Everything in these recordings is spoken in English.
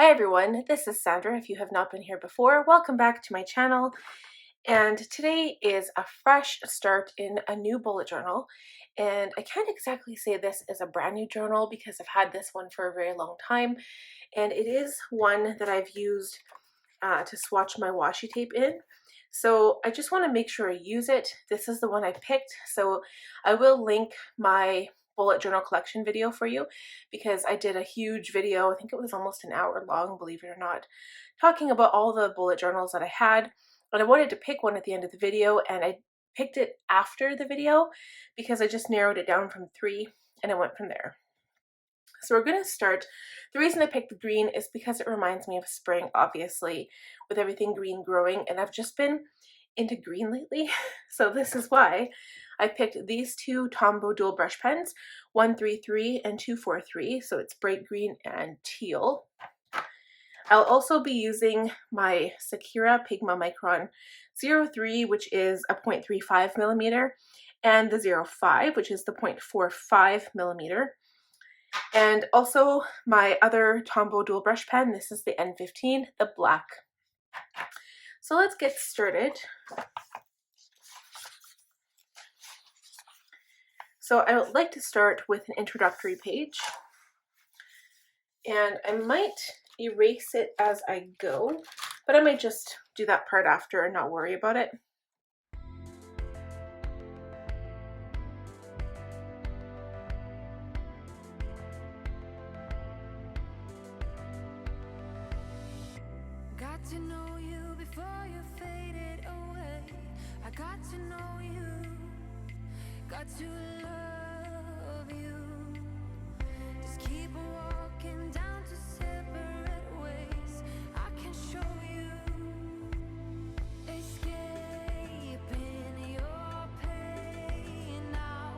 Hi everyone, this is Sandra. If you have not been here before, welcome back to my channel. And today is a fresh start in a new bullet journal. And I can't exactly say this is a brand new journal because I've had this one for a very long time. And it is one that I've used to swatch my washi tape in. So I just want to make sure I use it. This is the one I picked. So I will link my bullet journal collection video for you because I did a huge video, I think it was almost an hour long, believe it or not, talking about all the bullet journals that I had. And I wanted to pick one at the end of the video, and I picked it after the video because I just narrowed it down from 3 and I went from there. So we're going to start. The reason I picked the green is because it reminds me of spring, obviously, with everything green growing, and I've just been into green lately. So this is why I picked these two Tombow dual brush pens, 133 and 243, so it's bright green and teal. I'll also be using my Sakura Pigma Micron 03, which is a 0.35 millimeter, and the 05, which is the 0.45 millimeter. And also my other Tombow dual brush pen, this is the N15, the black. So let's get started. So I would like to start with an introductory page, and I might erase it as I go, but I might just do that part after and not worry about it. Got to know you before you faded away. I got to know you, got to love you. Just keep walking down to separate ways. I can show you, escaping your pain now.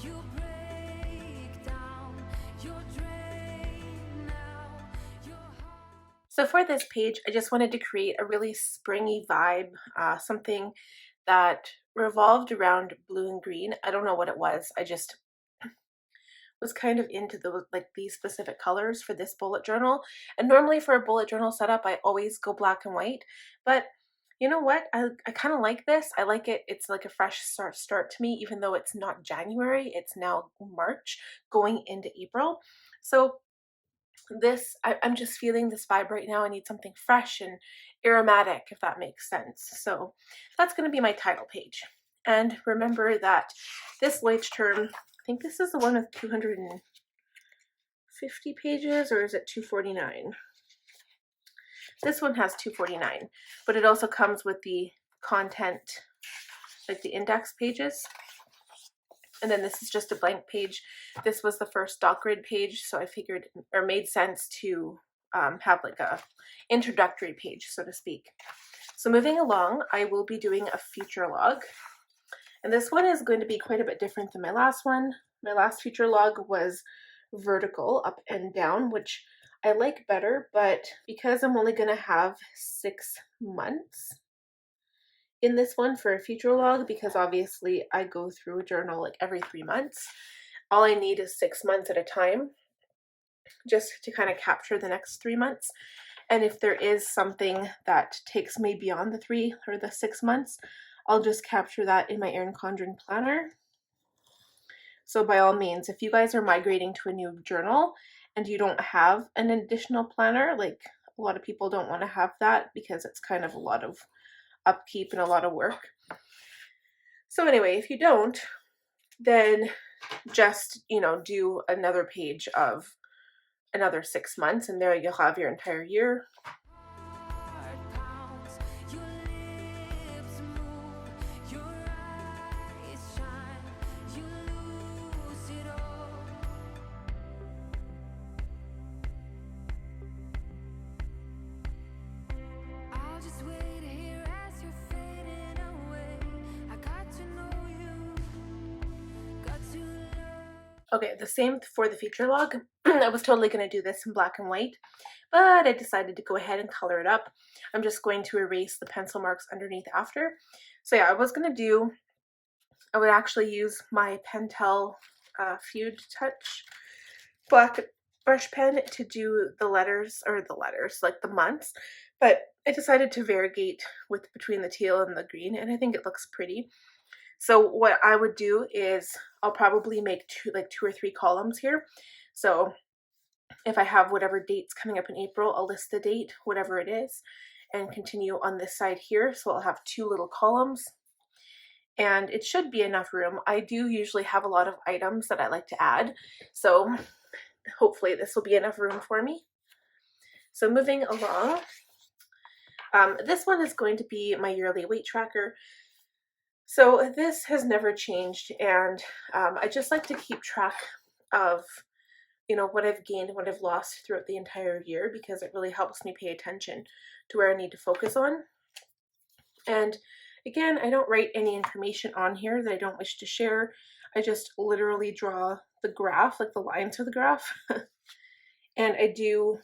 You break down, you're drained now. Your heart. So for this page, I just wanted to create a really springy vibe, something that revolved around blue and green. I don't know what it was. I just was kind of into these specific colors for this bullet journal. And normally for a bullet journal setup, I always go black and white. But you know what? I kind of like this. I like it. It's like a fresh start to me, even though it's not January. It's now March, going into April. So I'm just feeling this vibe right now. I need something fresh and aromatic, if that makes sense. So that's going to be my title page. And remember that this Leuchtturm, I think this is the one with 250 pages, or is it 249? This one has 249, but it also comes with the content, like the index pages. And then this is just a blank page. This was the first dot grid page, so I figured, or made sense to have like a introductory page, so to speak. So moving along, I will be doing a future log. And this one is going to be quite a bit different than my last one. My last future log was vertical, up and down, which I like better, but because I'm only going to have 6 months in this one for a future log, because obviously I go through a journal like every 3 months, all I need is 6 months at a time just to kind of capture the next 3 months. And if there is something that takes me beyond the 3 or the 6 months, I'll just capture that in my Erin Condren planner. So by all means, if you guys are migrating to a new journal and you don't have an additional planner, like a lot of people don't want to have that because it's kind of a lot of upkeep and a lot of work. So anyway, if you don't, then just, do another page of another 6 months, and there you'll have your entire year. Okay, the same for the future log. I was totally going to do this in black and white, but I decided to go ahead and color it up. I'm just going to erase the pencil marks underneath after. So yeah, I would actually use my Pentel Feud Touch black brush pen to do the letters, like the months, but I decided to variegate with between the teal and the green, and I think it looks pretty. So what I would do is I'll probably make two or three columns here. So if I have whatever dates coming up in April, I'll list the date, whatever it is, and continue on this side here. So I'll have two little columns, and it should be enough room. I do usually have a lot of items that I like to add, so hopefully this will be enough room for me. So moving along, this one is going to be my yearly weight tracker. So this has never changed, and I just like to keep track of, you know, what I've gained and what I've lost throughout the entire year, because it really helps me pay attention to where I need to focus on. And again, I don't write any information on here that I don't wish to share. I just literally draw the graph, like the lines of the graph. And I do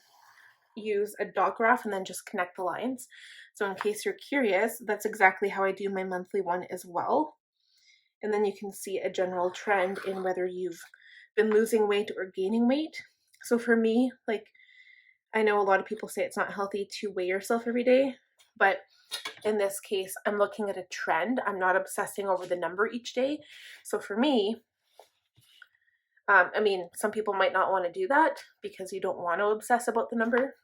use a dot graph and then just connect the lines. So in case you're curious, that's exactly how I do my monthly one as well. And then you can see a general trend in whether you've been losing weight or gaining weight. So for me, like, I know a lot of people say it's not healthy to weigh yourself every day, but in this case, I'm looking at a trend. I'm not obsessing over the number each day. So for me, I mean, some people might not want to do that because you don't want to obsess about the number.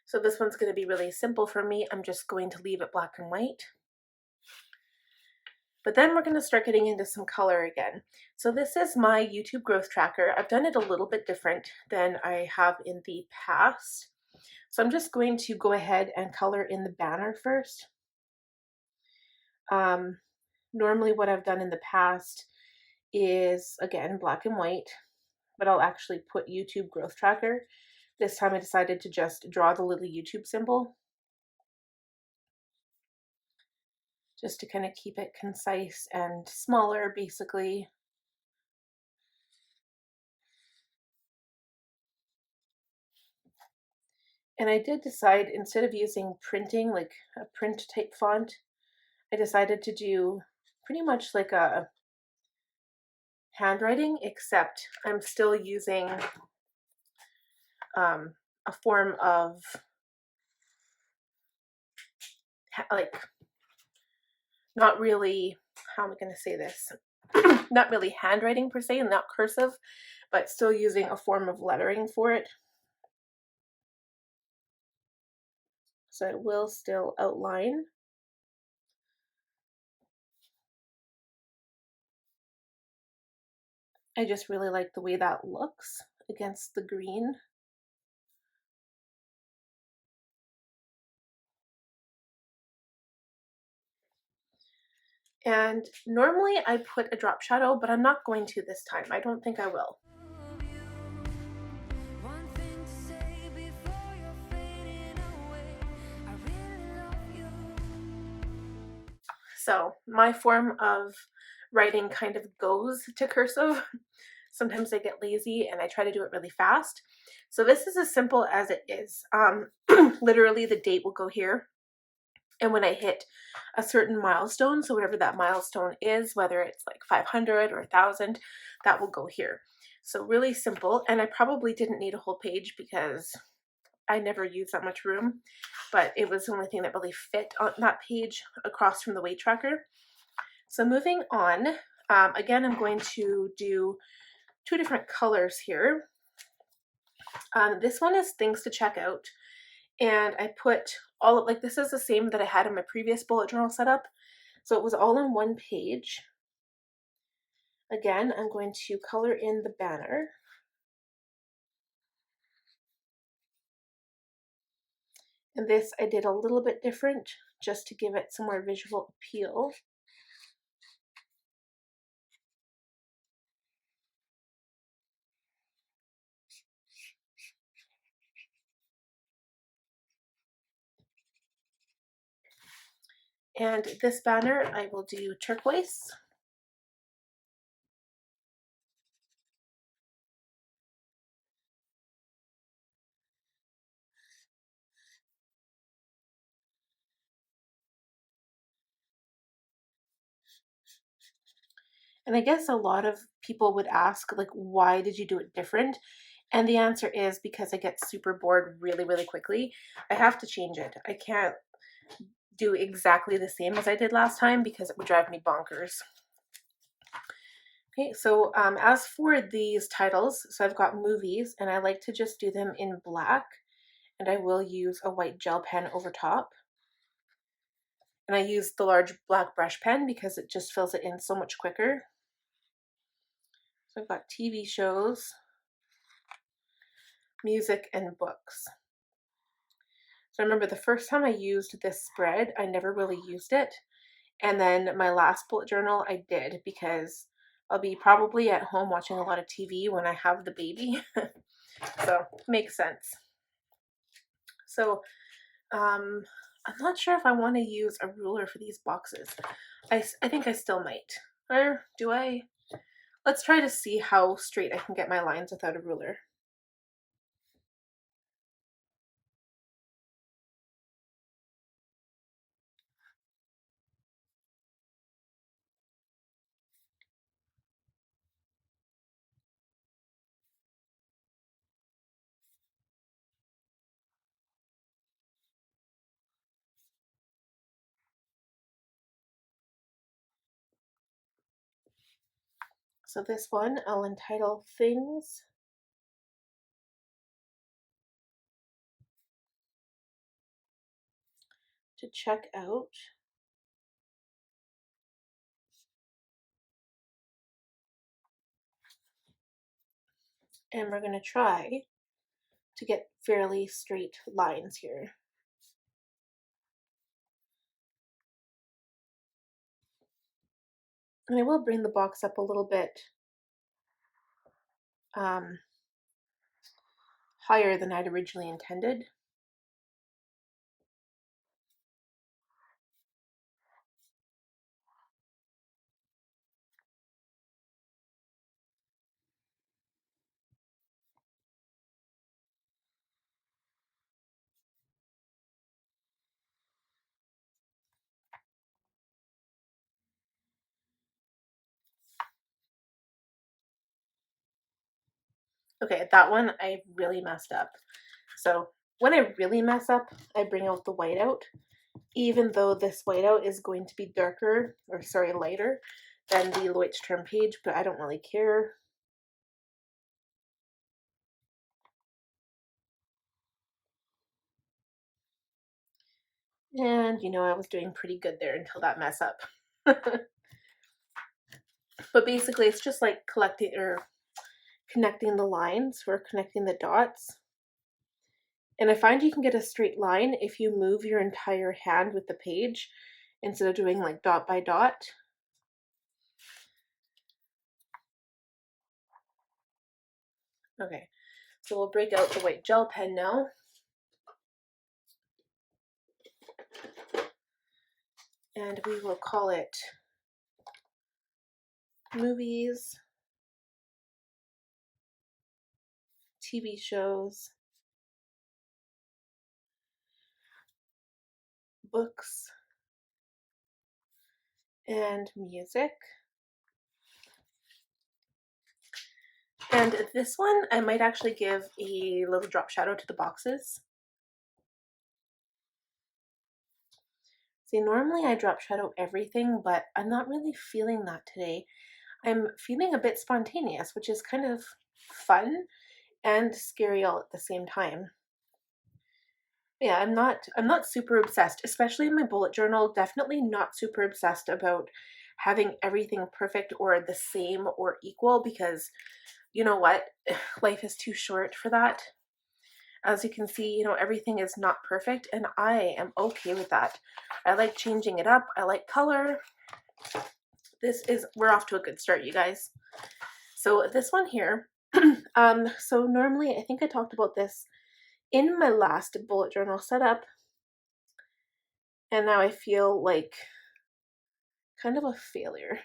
So this one's going to be really simple for me. I'm just going to leave it black and white. But then we're going to start getting into some color again. So this is my YouTube growth tracker. I've done it a little bit different than I have in the past. So I'm just going to go ahead and color in the banner first. Normally what I've done in the past is, again, black and white, but I'll actually put YouTube growth tracker. This time I decided to just draw the little YouTube symbol, just to kind of keep it concise and smaller, basically. And I did decide, instead of using printing, like a print type font, I decided to do pretty much like a handwriting, except I'm still using a form of, like, not really, how am I going to say this? Not really handwriting per se, not cursive, but still using a form of lettering for it. So it will still outline. I just really like the way that looks against the green. And normally I put a drop shadow, but I'm not going to this time. I don't think I will. So my form of writing kind of goes to cursive. Sometimes I get lazy and I try to do it really fast. So this is as simple as it is. Literally the date will go here. And when I hit a certain milestone, so whatever that milestone is, whether it's like 500 or 1,000, that will go here. So really simple. And I probably didn't need a whole page because I never use that much room, but it was the only thing that really fit on that page across from the weight tracker. So moving on, again, I'm going to do two different colors here. This one is things to check out. And I put all of, like, this is the same that I had in my previous bullet journal setup. So it was all in one page. Again, I'm going to color in the banner. And this I did a little bit different just to give it some more visual appeal. And this banner I will do turquoise. And I guess a lot of people would ask, like, why did you do it different? And the answer is because I get super bored really, really quickly. I have to change it. I can't do exactly the same as I did last time because it would drive me bonkers. Okay, so as for these titles, so I've got movies and I like to just do them in black, and I will use a white gel pen over top. And I use the large black brush pen because it just fills it in so much quicker. So I've got TV shows, music, and books. So I remember the first time I used this spread, I never really used it. And then my last bullet journal I did because I'll be probably at home watching a lot of TV when I have the baby. So makes sense. So I'm not sure if I want to use a ruler for these boxes. I think I still might. Or do I? Let's try to see how straight I can get my lines without a ruler. So this one I'll entitle Things to Check Out. And we're going to try to get fairly straight lines here. And I will bring the box up a little bit higher than I'd originally intended. Okay, that one I really messed up. So when I really mess up, I bring out the whiteout, even though this whiteout is going to be darker, or sorry, lighter than the Leuchtturm page, but I don't really care. And I was doing pretty good there until that mess up. But basically it's just like collecting or connecting the lines or connecting the dots. And I find you can get a straight line if you move your entire hand with the page instead of doing like dot by dot. Okay, so we'll break out the white gel pen now. And we will call it Movies, TV shows, books, and music. And this one, I might actually give a little drop shadow to the boxes. See, normally I drop shadow everything, but I'm not really feeling that today. I'm feeling a bit spontaneous, which is kind of fun and scary all at the same time. Yeah, I'm not super obsessed, especially in my bullet journal, definitely not super obsessed about having everything perfect or the same or equal, because you know what? Life is too short for that. As you can see, everything is not perfect, and I am okay with that. I like changing it up. I like color. We're off to a good start, you guys. So this one here, so normally, I think I talked about this in my last bullet journal setup, And now I feel like kind of a failure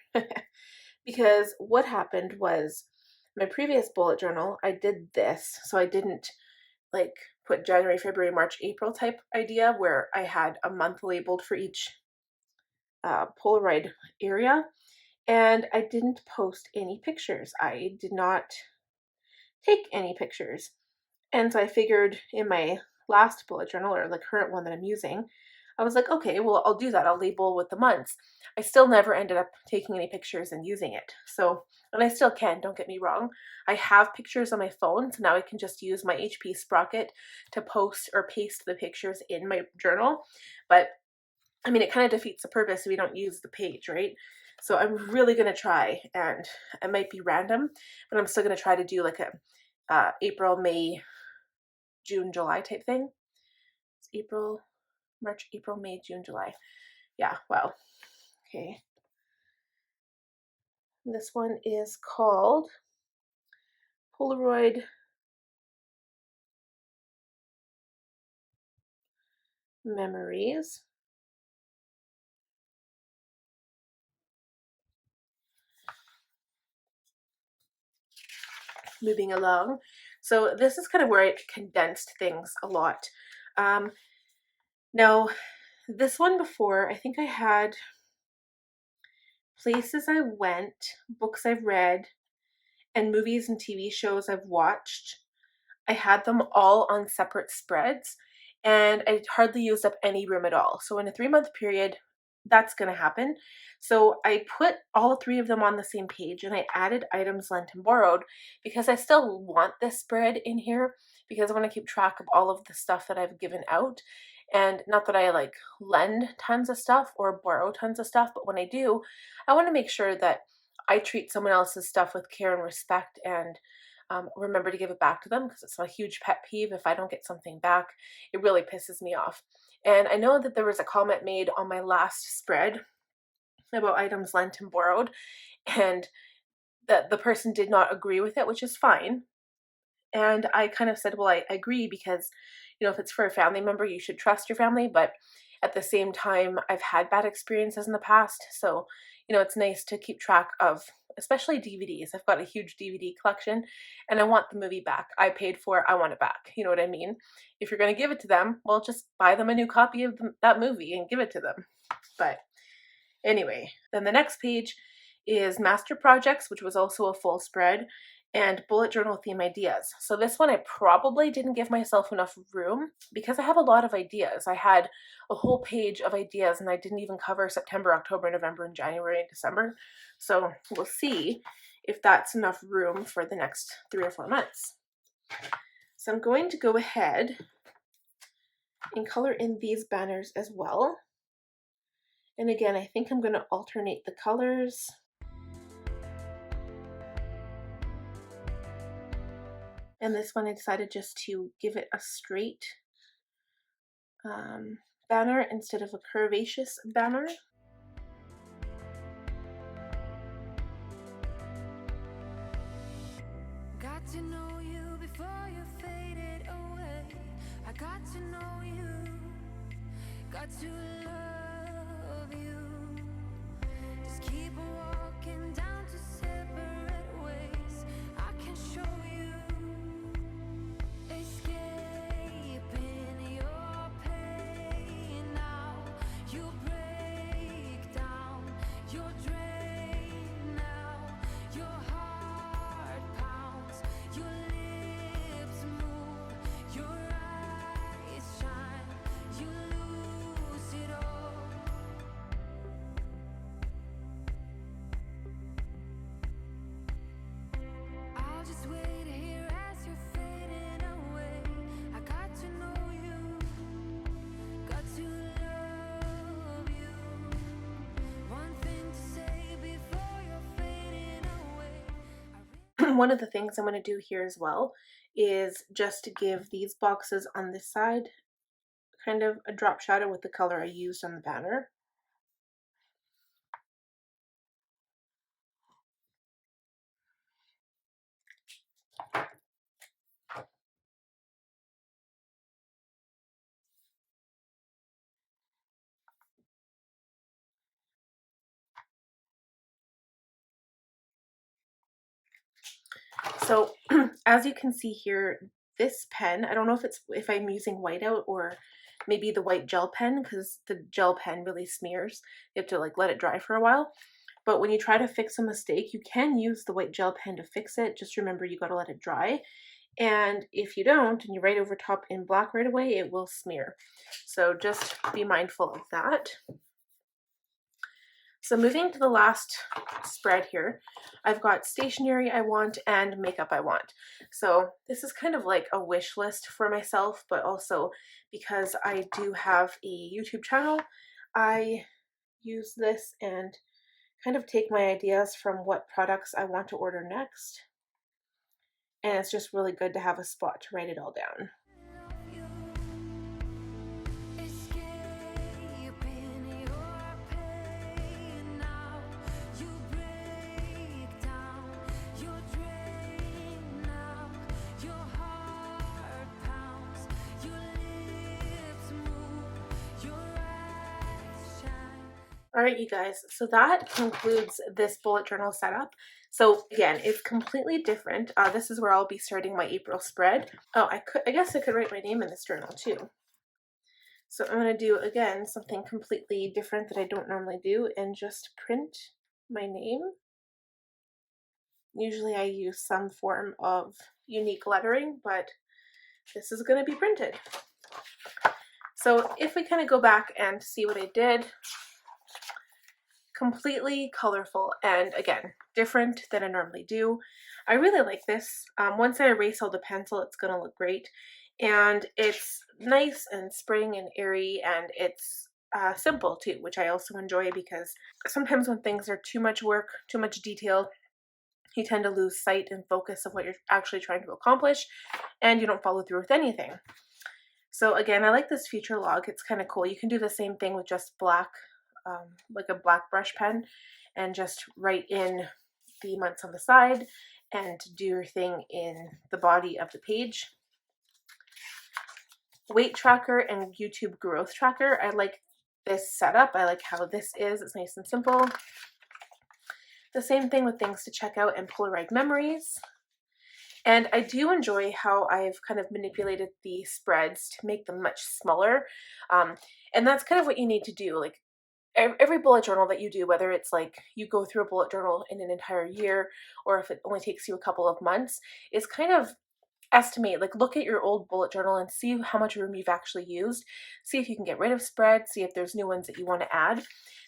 because what happened was my previous bullet journal, I did this. So I didn't like put January, February, March, April type idea where I had a month labeled for each Polaroid area. And I didn't post any pictures. I did not take any pictures. And so I figured in my last bullet journal, or the current one that I'm using, I was like, okay, well, I'll do that. I'll label with the months. I still never ended up taking any pictures and using it. So, and I still can, don't get me wrong. I have pictures on my phone, so now I can just use my HP Sprocket to post or paste the pictures in my journal. But I mean, it kind of defeats the purpose if we don't use the page, right? So I'm really going to try, and it might be random, but I'm still going to try to do like a April, May, June, July type thing. It's April, March, April, May, June, July. Yeah, wow. Okay. This one is called Polaroid Memories. Moving along. So this is kind of where I condensed things a lot. Now, this one before, I think I had places I went, books I've read, and movies and TV shows I've watched. I had them all on separate spreads, and I hardly used up any room at all. So in a 3-month period, that's going to happen. So I put all 3 of them on the same page, and I added items lent and borrowed because I still want this spread in here because I want to keep track of all of the stuff that I've given out. And not that I like lend tons of stuff or borrow tons of stuff, but when I do, I want to make sure that I treat someone else's stuff with care and respect, and remember to give it back to them, because it's a huge pet peeve. If I don't get something back, it really pisses me off. And I know that there was a comment made on my last spread about items lent and borrowed, and that the person did not agree with it, which is fine. And I kind of said, well, I agree because, if it's for a family member, you should trust your family. But at the same time, I've had bad experiences in the past. So, it's nice to keep track of, especially DVDs. I've got a huge DVD collection and I want the movie back. I paid for it. I want it back. You know what I mean? If you're going to give it to them, well, just buy them a new copy of that movie and give it to them. But anyway, then the next page is Master Projects, which was also a full spread, and bullet journal theme ideas. So this one I probably didn't give myself enough room because I have a lot of ideas. I had a whole page of ideas and I didn't even cover September, October, November, and January and December. So we'll see if that's enough room for the next 3 or 4 months. So I'm going to go ahead and color in these banners as well. And again, I think I'm going to alternate the colors. And this one I decided just to give it a straight banner instead of a curvaceous banner. Got to know you before you faded away. I got to know you, got to love you. Just keep on walking down to separate ways. I can show you, escaping your pain now. You break down, you're drained now. Your heart pounds, your lips move, your eyes shine, you lose it all. I'll just wait here as you're fading away. I got to know you, got to love you. One thing to say before you're fading away. One of the things I'm going to do here as well is just to give these boxes on this side kind of a drop shadow with the color I used on the banner. So as you can see here, this pen, I don't know if I'm using whiteout or maybe the white gel pen, because the gel pen really smears. You have to like let it dry for a while. But when you try to fix a mistake, you can use the white gel pen to fix it. Just remember you got to let it dry. And if you don't, and you write over top in black right away, it will smear. So just be mindful of that. So moving to the last spread here, I've got stationery I want and makeup I want. So this is kind of like a wish list for myself, but also because I do have a YouTube channel, I use this and kind of take my ideas from what products I want to order next. And it's just really good to have a spot to write it all down. All right, you guys, so that concludes this bullet journal setup. So again, it's completely different. This is where I'll be starting my April spread. Oh, I guess I could write my name in this journal too. So I'm going to do, again, something completely different that I don't normally do and just print my name. Usually I use some form of unique lettering, but this is going to be printed. So if we kind of go back and see what I did, completely colorful and again different than I normally do. I really like this. Once I erase all the pencil, it's gonna look great, and it's nice and spring and airy, and it's simple too, which I also enjoy, because sometimes when things are too much work, too much detail, you tend to lose sight and focus of what you're actually trying to accomplish, and you don't follow through with anything. So again, I like this future log. It's kind of cool. You can do the same thing with just black, like a black brush pen, and just write in the months on the side and do your thing in the body of the page. Weight tracker and YouTube growth tracker. I like this setup. I like how this is. It's nice and simple. The same thing with things to check out and Polaroid Memories. And I do enjoy how I've kind of manipulated the spreads to make them much smaller. And that's kind of what you need to do. Like every bullet journal that you do, whether it's like you go through a bullet journal in an entire year, or if it only takes you a couple of months, is kind of estimate, like look at your old bullet journal and see how much room you've actually used. See if you can get rid of spreads, see if there's new ones that you want to add.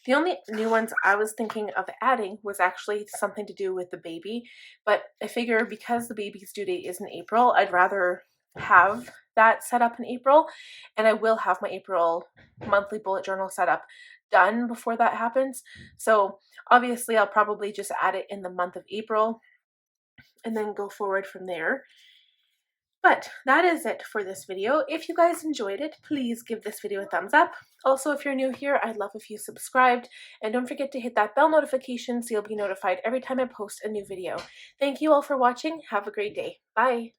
The only new ones I was thinking of adding was actually something to do with the baby, but I figure because the baby's due date is in April, I'd rather have that set up in April, and I will have my April monthly bullet journal set up done before that happens. So obviously I'll probably just add it in the month of April and then go forward from there. But that is it for this video. If you guys enjoyed it, please give this video a thumbs up. Also, if you're new here, I'd love if you subscribed, and don't forget to hit that bell notification so you'll be notified every time I post a new video. Thank you all for watching. Have a great day. Bye.